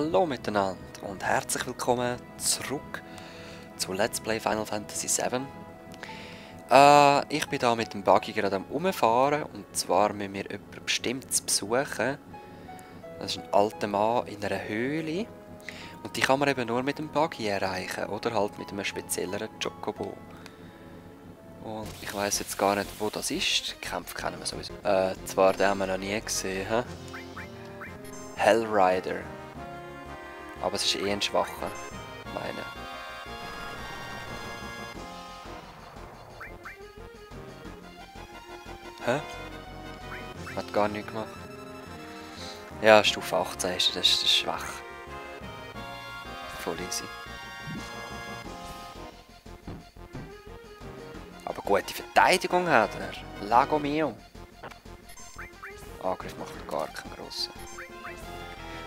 Hallo miteinander und herzlich willkommen zurück zu Let's Play Final Fantasy VII. Ich bin da mit dem Buggy gerade am Umfahren und zwar müssen wir jemanden bestimmt besuchen. Das ist ein alter Mann in einer Höhle und die kann man eben nur mit dem Buggy erreichen oder halt mit einem spezielleren Chocobo. Und ich weiß jetzt gar nicht, wo das ist. Die Kämpfe kennen wir sowieso. Zwar den haben wir noch nie gesehen. He? Hellrider. Aber es ist eh ein schwacher, meine. Hä? Hat gar nichts gemacht. Ja, Stufe 18 ist das ist schwach. Voll easy. Aber gute Verteidigung hat er. Lago mio. Angriff macht er gar keinen grossen.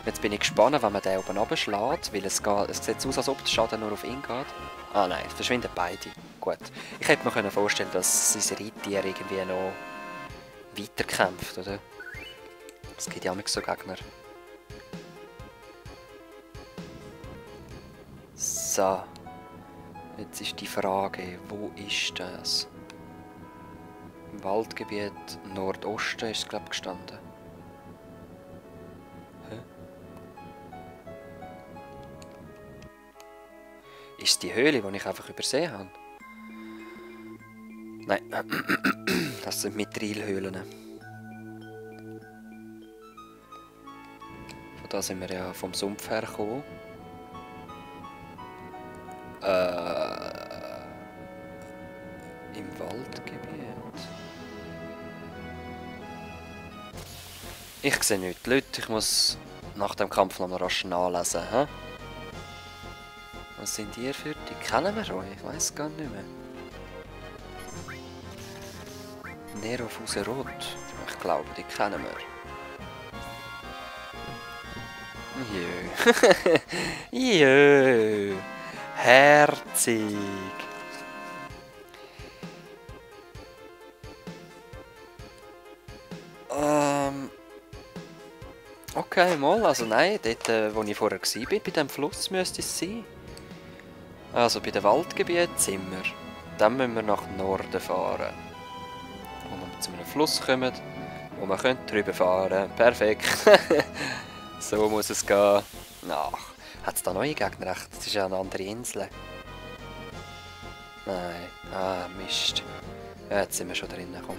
Jetzt bin ich gespannt, wenn man den oben runterschlägt, weil es sieht aus, als ob der Schaden nur auf ihn geht. Ah nein, es verschwinden beide. Gut. Ich hätte mir vorstellen können, dass sein Reittier irgendwie noch weiterkämpft, oder? Es gibt ja immer so Gegner. So. Jetzt ist die Frage, wo ist das? Im Waldgebiet Nordosten ist es, glaube ich, gestanden. Hä? Ist es die Höhle, die ich einfach übersehen habe? Nein, das sind Mithrilhöhlen. Von da sind wir ja vom Sumpf her gekommen. Im Waldgebiet. Ich sehe nichts. Leute, ich muss nach dem Kampf noch mal rasch nachlesen. He? Was sind ihr für die? Kennen wir euch? Ich weiß gar nicht mehr. Nero Fuserot. Ich glaube, die kennen wir. Jö. Jö. Herzig. Okay, mal. Also nein, dort, wo ich vorher war, bei dem Fluss müsste es sein. Also bei dem Waldgebiet sind wir. Dann müssen wir nach Norden fahren. Wo wir zu einem Fluss kommen, wo wir drüber fahren können. Perfekt. So muss es gehen. Ach, hat es da neue Gegner? Echt? Das ist ja eine andere Insel. Nein. Ah, Mist. Ja, jetzt sind wir schon drinnen. Komm.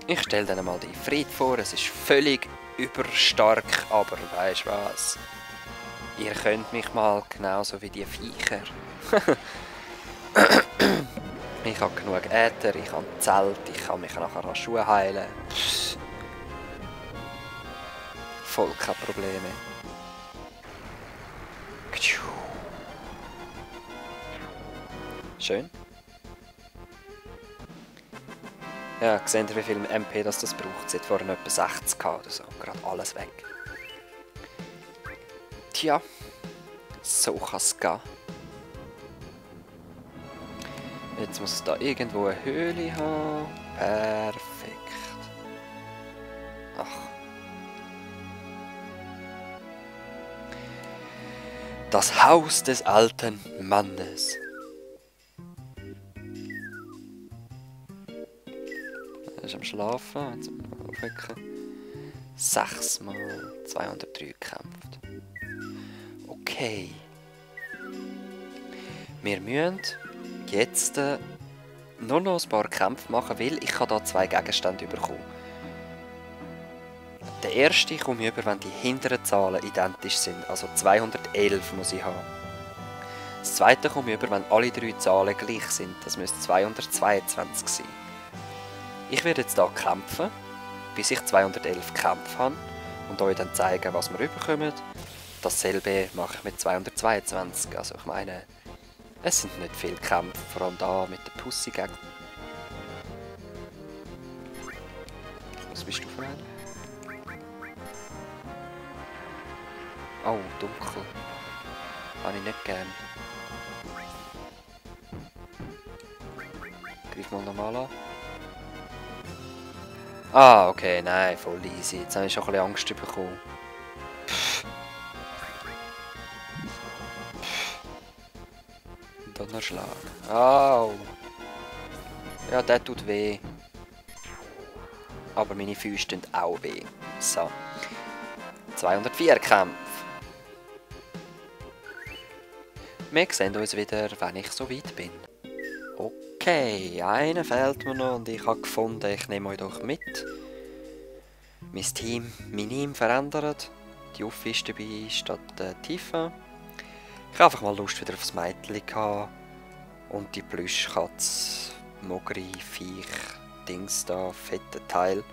Ich stelle dann mal die Fried vor. Es ist völlig überstark, aber weisst was? Ihr könnt mich mal genauso wie die Viecher. Ich habe genug Äther, ich habe ein Zelt, ich kann mich nachher an Schuhe heilen. Voll keine Probleme. Schön. Ja, seht ihr, wie viel MP das braucht? Es hat vorhin etwa 60 oder so. Gerade alles weg. Tja, so kann es gehen. Jetzt muss es da irgendwo eine Höhle haben. Perfekt. Ach. Das Haus des alten Mannes. Er ist am Schlafen. Jetzt müssen wir aufwecken. 6 mal 203 gekämpft. Okay. Wir müssen jetzt nur noch ein paar Kämpfe machen, weil ich habe da 2 Gegenstände bekommen. Der erste komme ich über, wenn die hinteren Zahlen identisch sind. Also 211 muss ich haben. Das zweite komme ich über, wenn alle 3 Zahlen gleich sind. Das müsste 222 sein. Ich werde jetzt hier kämpfen, bis ich 211 Kämpfe habe und euch dann zeigen, was wir überkommen. Dasselbe mache ich mit 222. Also ich meine, es sind nicht viele Kämpfe, vor allem da mit der Pussy gegen. Was bist du für einer? Oh, dunkel. Habe ich nicht gern. Greif mal normal an. Ah, okay, nein, voll easy. Jetzt habe ich schon ein bisschen Angst bekommen. Donnerschlag. Au! Ja, der tut weh. Aber meine Füße tun auch weh. So. 204 Kämpfe. Wir sehen uns wieder, wenn ich so weit bin. Okay, einer fehlt mir noch und ich habe gefunden, ich nehme euch doch mit. Mein Team minim verändert. Die Uffi ist dabei statt Tifa. Ich habe einfach mal Lust wieder aufs Mädchen gehabt. Und die Plüschkatze, Mogri, Viech, Dings da, fette Teil.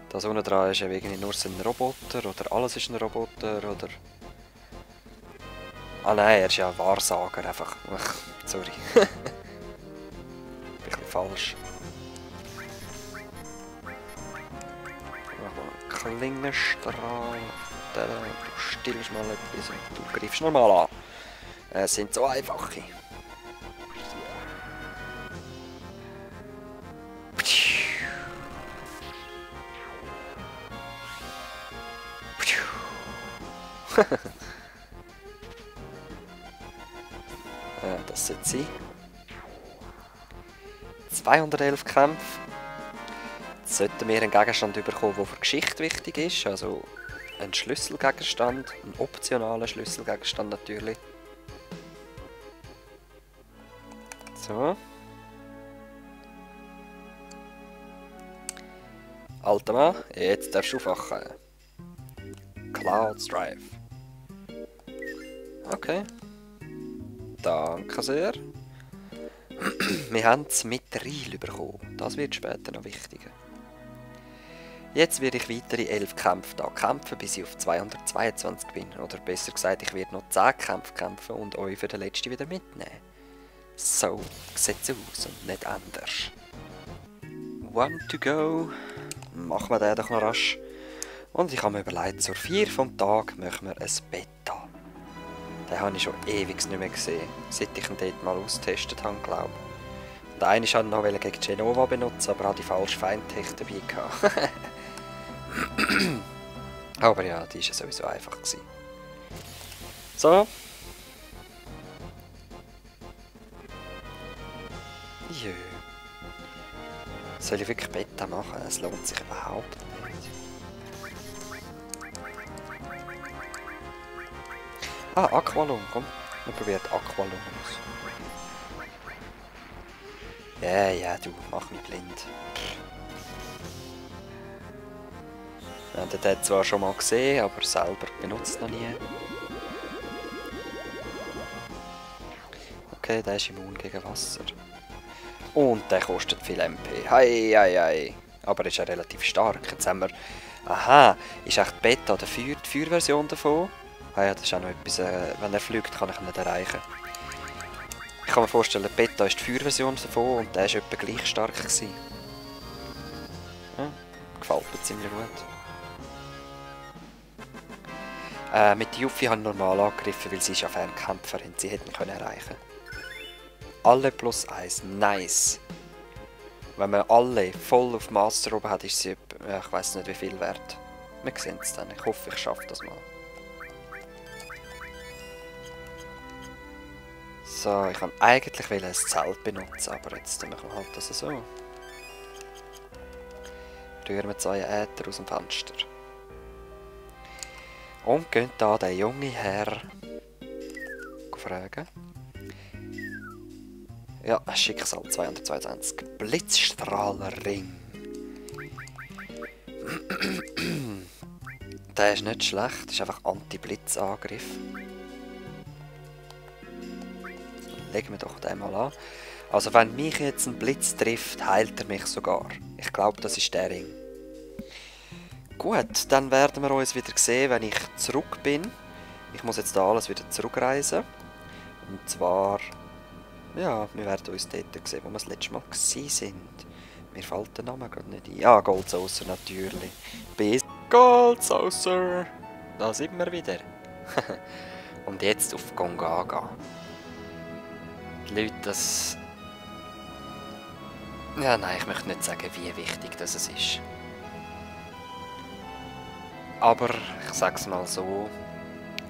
Das unten dran ist ja irgendwie nur so ein Roboter oder alles ist ein Roboter oder... Ah nein, er ist ja ein Wahrsager einfach. Ach, sorry. Ein bisschen falsch. Klingenstrahl. Du stillst mal etwas und du greifst normal an. Es sind so einfache. Das sollte sein. 211 Kämpfe. Jetzt sollten wir einen Gegenstand bekommen, der für die Geschichte wichtig ist. Also ein Schlüsselgegenstand, ein optionaler Schlüsselgegenstand natürlich. So. Alter Mann, jetzt darfst du aufwachen. Cloud Drive. Okay. Danke sehr. Wir haben es mit Reil bekommen. Das wird später noch wichtiger. Jetzt werde ich weitere 11 Kämpfe da kämpfen, bis ich auf 222 bin. Oder besser gesagt, ich werde noch 10 Kämpfe kämpfen und euch für den letzten wieder mitnehmen. So sieht es aus und nicht anders. One to go. Machen wir den doch noch rasch. Und ich habe mir überlegt, zur 4 vom Tag machen wir ein Beta. Den habe ich schon ewig nicht mehr gesehen, seit ich ihn dort mal ausgetestet habe, glaube ich. Und einen wollte ich noch gegen Genova benutzen, aber hatte die falsche Feindtech dabei gehabt. Aber ja, die war ja sowieso einfach gewesen. So. Jö. Soll ich wirklich Beta machen? Es lohnt sich überhaupt nicht. Ah, Aqualung, komm. Wir probieren Aqualung aus. Ja, du, mach mich blind. Wir haben den zwar schon mal gesehen, aber selber benutzt noch nie. Okay, der ist immun gegen Wasser. Und der kostet viel MP. Hei. Aber er ist ja relativ stark. Jetzt haben wir... Aha, ist echt Beta oder die Feuerversion davon? Ah ja, das ist auch noch etwas, wenn er fliegt, kann ich ihn nicht erreichen. Ich kann mir vorstellen, Beta ist die Feuerversion davon und der war etwa gleich stark gewesen. Ja, gefällt mir ziemlich gut. Mit der Yuffie habe ich normal angegriffen, weil sie ist ja Fernkämpferin, sie hätte mich erreichen können. Alle plus 1, nice. Wenn man alle voll auf Master oben hat, ist sie, ich weiß nicht wie viel wert. Wir sehen es dann, ich hoffe ich schaffe das mal. So, ich kann eigentlich ein Zelt benutzen, aber jetzt machen wir halt das so. Rühren wir 2 Äther aus dem Fenster. Und gehen da den jungen Herr fragen. Ja, Schicksal 222. Blitzstrahlerring. Der ist nicht schlecht, das ist einfach Anti-Blitzangriff. Legen wir doch den mal an. Also wenn mich jetzt ein Blitz trifft, heilt er mich sogar. Ich glaube, das ist der Ring. Gut, dann werden wir uns wieder sehen, wenn ich zurück bin. Ich muss jetzt da alles wieder zurückreisen. Und zwar... Ja, wir werden uns dort sehen, wo wir das letzte Mal waren. Mir fällt der Name gerade nicht ein. Ah, Goldsaucer natürlich. Bis Goldsaucer! Da sind wir wieder. Und jetzt auf Gongaga. Die Leute, das... Ja, nein, ich möchte nicht sagen, wie wichtig das ist. Aber, ich sag's mal so,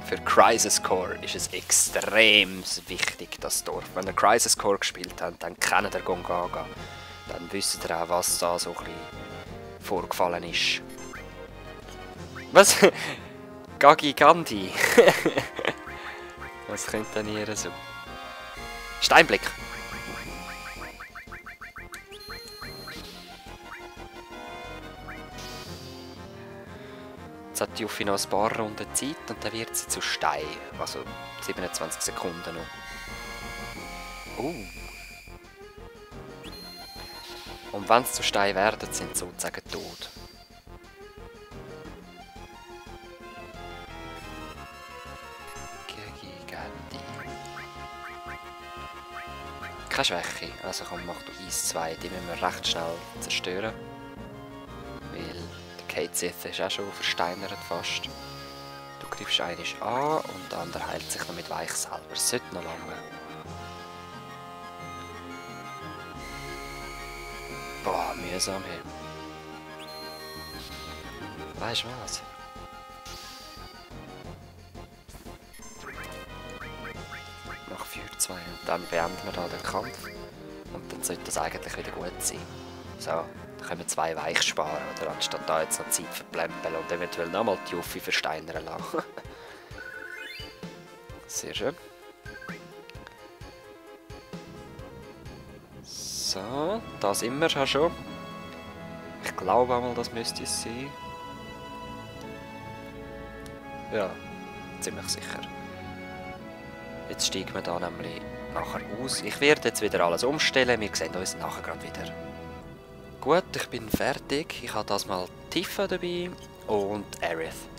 Für Crisis Core ist es extrem wichtig, das Dorf. Wenn ihr Crisis Core gespielt habt, dann kennt ihr Gongaga. Dann wisst ihr auch, was da so ein bisschen vorgefallen ist. Was? Gagi Gandhi? Was könnte denn hier so? Steinblick! Jetzt hat Yuffie noch ein paar Runden Zeit und dann wird sie zu Stein. Also 27 Sekunden noch. Und wenn sie zu Stein werden, sind sie sozusagen tot. Keine Schwäche, also komm, mach du Eis 2, die müssen wir recht schnell zerstören. Weil der Kate Sith ist auch schon versteinert fast. Du greifst einen an und der andere heilt sich noch mit Weich selber. Es sollte noch lange. Boah, mühsam hier. Weißt du was? Nach 4-2 und dann beenden wir da den Kampf. Und dann sollte das eigentlich wieder gut sein. So, dann können wir 2 Weich sparen, oder anstatt da jetzt noch Zeit verplempeln und eventuell nochmal die Yuffie versteinern lassen. Sehr schön. So, da sind wir schon. Ich glaube einmal, das müsste es sein. Ja, ziemlich sicher. Jetzt steigen wir da nämlich nachher aus. Ich werde jetzt wieder alles umstellen. Wir sehen uns nachher gerade wieder. Gut, ich bin fertig. Ich habe das mal Tifa dabei und Aerith.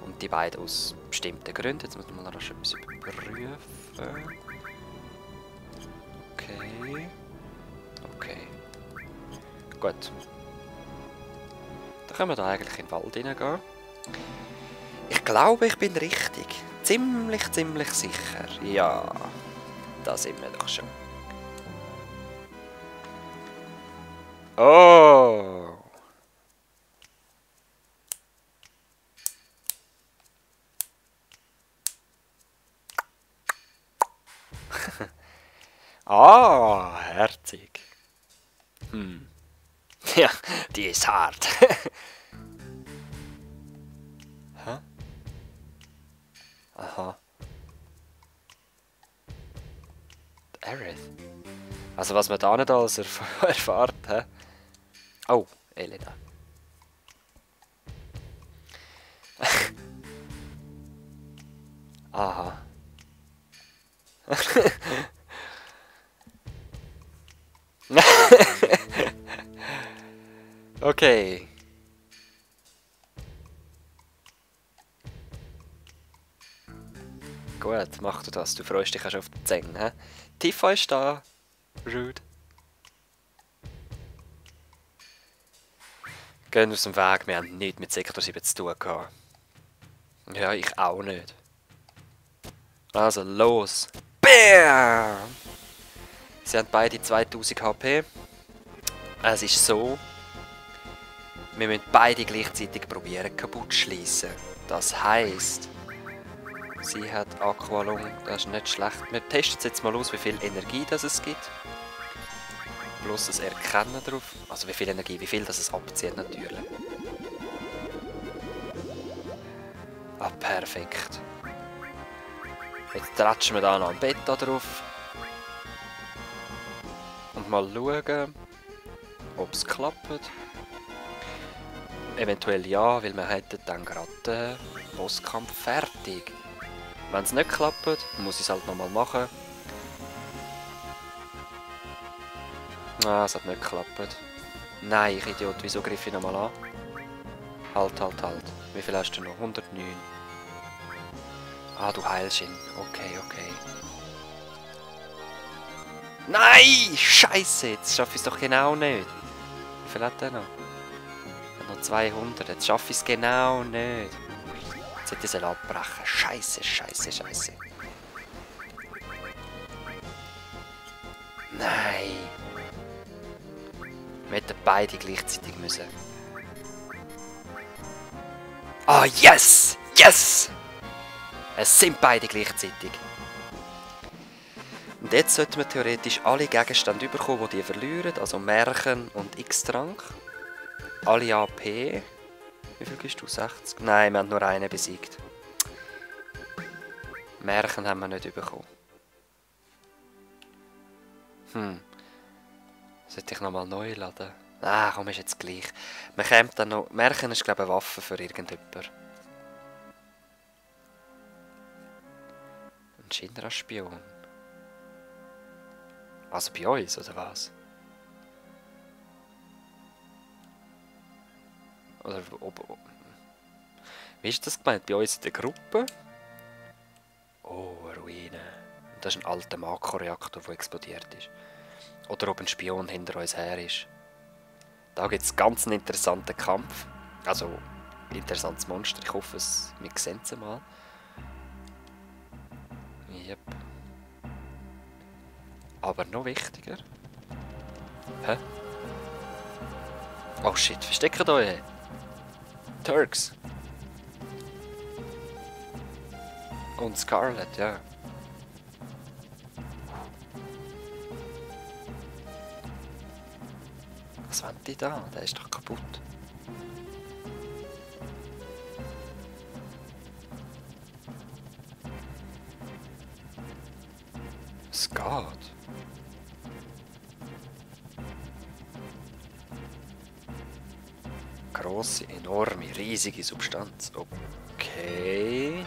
Und die beiden aus bestimmten Gründen. Jetzt muss man noch etwas überprüfen. Okay. Okay. Gut. Dann können wir da eigentlich in den Wald hineingehen. Ich glaube, ich bin richtig. Ziemlich sicher. Ja, da sind wir doch schon. Oh! Ah, herzig. Ja, die ist hart. Hä? Aha. Aerith. Also was man da nicht alles erfahrt, hä? Oh, Elena. Aha. Okay. Gut, mach du das. Du freust dich schon auf die Zähne, hä? Tifa ist da. Rude. Gehen aus dem Weg, wir haben nichts mit Sektor 7 zu tun gehabt. Ja, ich auch nicht. Also, los. Bam! Sie haben beide 2000 HP. Es ist so, wir müssen beide gleichzeitig probieren kaputt zu schliessen. Das heisst, sie hat Aqualung, das ist nicht schlecht. Wir testen jetzt mal aus, wie viel Energie das es gibt. Plus das Erkennen drauf. Also wie viel Energie, wie viel das es abzieht natürlich. Ah, perfekt. Jetzt tratschen wir da noch ein Beta drauf. Und mal schauen, ob es klappt. Eventuell ja, weil wir hätten dann gerade den Bosskampf fertig. Wenn es nicht klappt, muss ich es halt nochmal machen. Ah, es hat nicht geklappt. Nein, ich Idiot, wieso griff ich nochmal an? Halt. Wie viel hast du noch? 109. Ah, du heilst ihn. Okay. Nein! Scheiße, jetzt schaffe ich es doch genau nicht. Wie viel hat er noch? Er hat noch 200. Jetzt schaffe ich es genau nicht. Jetzt hätte ich es abbrechen. Scheiße. Nein! Wir hätten beide gleichzeitig müssen. Ah, yes! Es sind beide gleichzeitig. Und jetzt sollten wir theoretisch alle Gegenstände bekommen, die verlieren. Also Märchen und X-Trank. Alle AP. Wie viel gibst du? 60? Nein, wir haben nur einen besiegt. Märchen haben wir nicht bekommen. Sollte ich nochmal neu laden? Ah, komm, ist jetzt gleich. Man kommt dann noch... Märchen ist, glaube ich, eine Waffe für irgendjemanden. Ein Shinra-Spion. Also bei uns, oder was? Oder ob... Wie ist das gemeint? Bei uns in der Gruppe? Oh, eine Ruine. Das ist ein alter Makroreaktor, der explodiert ist. Oder ob ein Spion hinter uns her ist. Da gibt es ganz einen interessanten Kampf. Also, interessantes Monster. Ich hoffe, wir sehen es mal. Yep. Aber noch wichtiger. Hä? Oh shit, versteckt euch! Turks! Und Scarlet, ja. Was wollen die da? Der ist doch kaputt. Es geht. Grosse, enorme, riesige Substanz. Okay.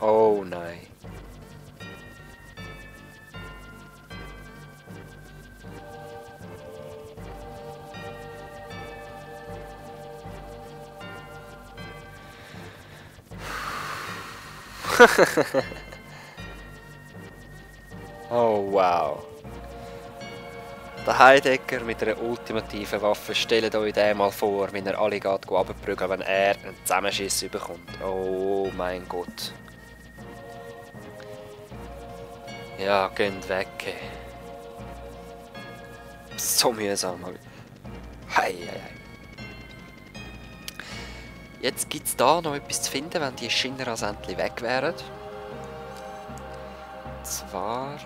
Oh nein. Oh wow. Der Heidecker mit einer ultimativen Waffe. Stellt euch den mal vor, wenn er alle geht runterprügeln, wenn er einen Zusammenschiss bekommt. Oh mein Gott. Ja, geht weg. So mühsam. Hei, hei, hei. Jetzt gibt es da noch etwas zu finden, wenn die Shinras endlich weg wären. Und zwar...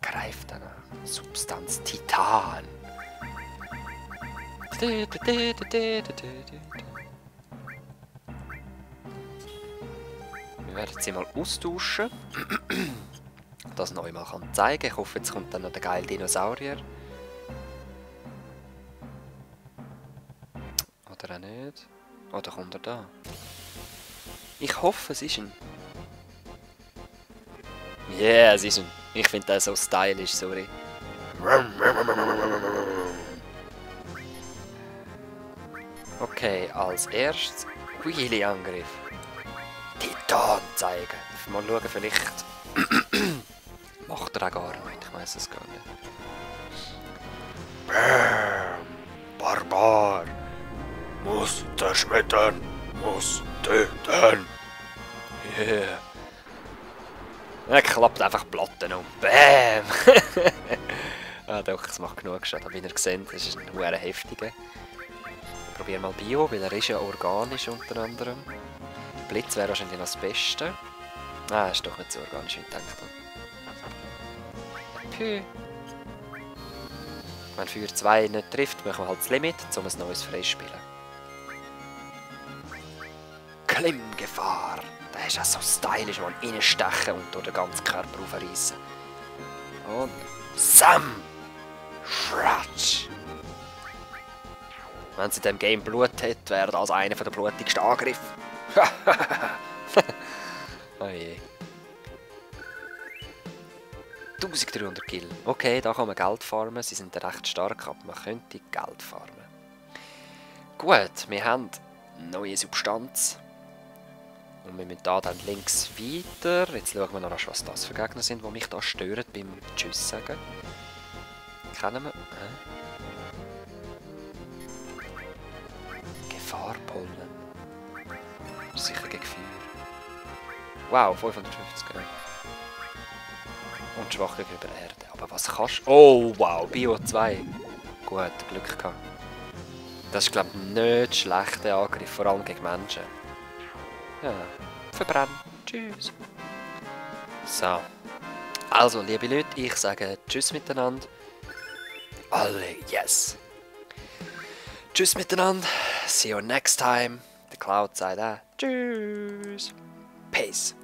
Greift dann an. Substanz Titan. Wir werden sie mal austauschen. Das neu mal zeigen. Ich hoffe, jetzt kommt dann noch der geile Dinosaurier. Oder auch nicht. Oder kommt er da? Ich hoffe, es ist ein. Yeah, es ist ein. Ich finde das so stylisch, sorry. Okay, als erstes Wheelie-Angriff. Titan zeigen. Mal schauen, vielleicht macht er auch gar nicht. Ich weiß es gar nicht. Bam! Barbar! Muss zerschmettern! Muss töten! Yeah! Er klappt einfach Platten um. Bam! Ah doch, es macht genug Schaden. Wie ihr seht, das ist ein hoher heftiger. Probier mal Bio, weil er ist ja organisch unter anderem. Blitz wäre wahrscheinlich noch das Beste. Ah, ist doch nicht so organisch, wie ich gedacht habe. Pü. Wenn Feuer 2 nicht trifft, machen wir halt das Limit, um ein neues freispielen. Klimmgefahr. Der ist ja so stylisch, man reinstechen und durch den ganzen Körper aufreißen. Und Sam! Schratsch! Wenn sie in diesem Game Blut hat, wäre das einer der blutigsten Angriffe. Oh je. 1300 Kill. Okay, da kann man Geld farmen. Sie sind recht stark, aber man könnte Geld farmen. Gut, wir haben neue Substanz. Und wir müssen da dann links weiter. Jetzt schauen wir noch, was das für Gegner sind, die mich da stören beim Tschüss sagen. Kennen wir? Gefahrpollen. Sicher gegen Feuer. Wow, 550 Gramm. Und schwach gegenüber Erde. Aber was kannst du? Oh wow, Bio 2. Gut, Glück gehabt. Das ist, glaube ich, nicht schlechter Angriff, vor allem gegen Menschen. Ja, verbrennen. Tschüss. So. Also, liebe Leute, ich sage Tschüss miteinander. Alle, yes. Tschüss miteinander. See you next time. Der Cloud sagt auch Tschüss. Peace.